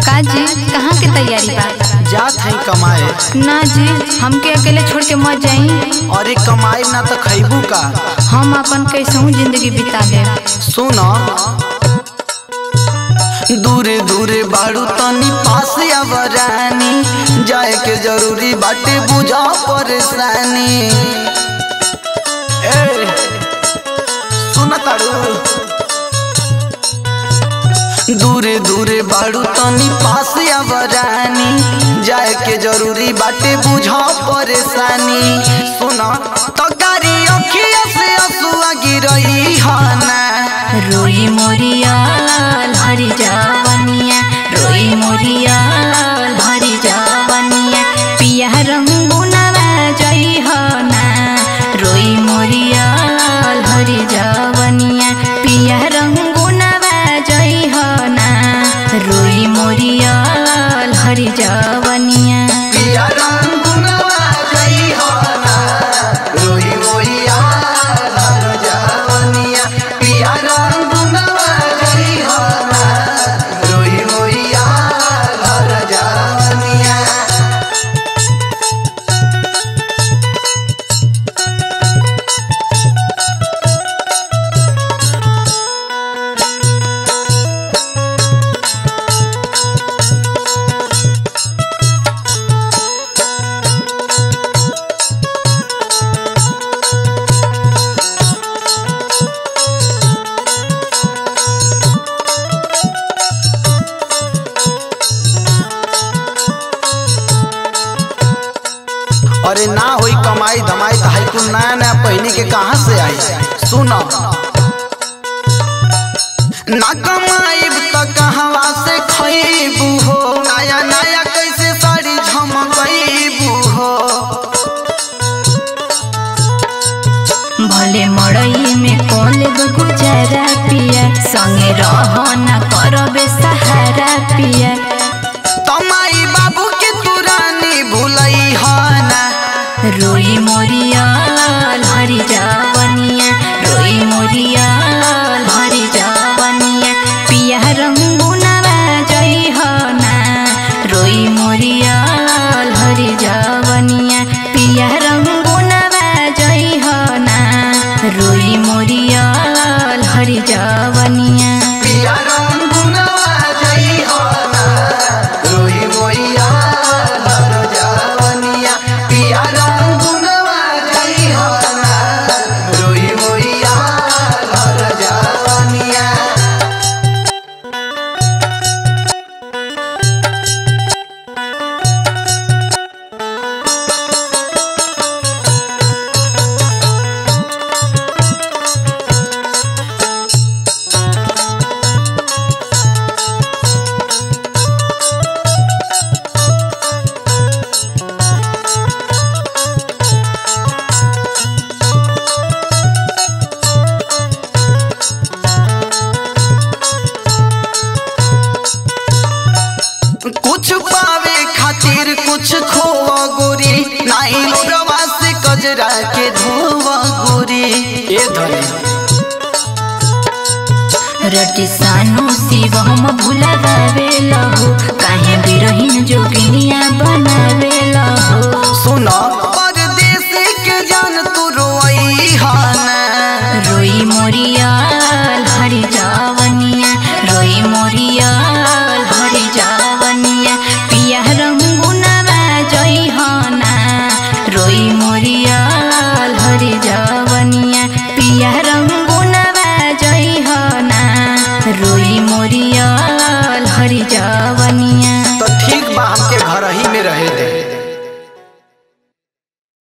का जी कहाँ के तैयारी बा? जात है कमाए। ना जी हमके अकेले छोड़ के मत जाई। अरे कमाई ना तो खैबू का। हम अपन कैसहू जिंदगी बिता ले। सुनो दूरे दूरे बाड़ू तनी पास आवरानी, जाए के जरूरी बाटे बुझा परेशानी। ए सुना ताड़ू दूरे दूरे बाड़ू तनी पास आवरानी, जाए के जरूरी बाटे बुझा परेशानी। सुना तो गारी अखिया से आंसुआ गिरई हना, रोई मोरिया हरी जावनिया, रोई मोरिया हरी जावनिया, पिया रंगुना जई हना, रोई मोरिया हरी जावनिया, पिया रंगुना जई हना, रोई मोरिया हरी जावनिया। पिया रंगुना जई हना, रोई मोरिया हरी जावनिया, पिया रंगुना जई हना, रोई मोरिया हरी जावनिया। अरे ना होई कमाई धमाई तो हाई कुल नया नया पहनी के कहाँ से आई। सुनो ना कमाई तो कहवा से खईबू हो, नया नया कैसे साड़ी झमकईबू हो। भले मड़ई में कोलेब गुजारा पिया, संगे रहो न करबे सहारा पिया। तमाई बाबू के तुरानी भूलई हना, रोई मोरिया हरी जावनिया, रोई मोरिया हरी जावनिया, पिया रंगुना जई हना, रोई मोरिया हरी जावनिया, पिया रंगुना जई हना, रोई मोरिया हरी जावनिया। पिया रंगुना जई हना, रोई मोरिया हरी जावनिया, पिया रंगुना जई हना, रोई मोरिया हरी जावनिया। कुछ पावे खातिर कुछ खोवा गोरी, नहीं लोगवा से कजरा के धोवा गोरी। ए धरे रटी सानु शिव हम भुलावे लहो, काहे बिरहीन जोगिनिया बनावे लहो। सुनो परदेसी के जान तू रोई हना, रोई मोरिया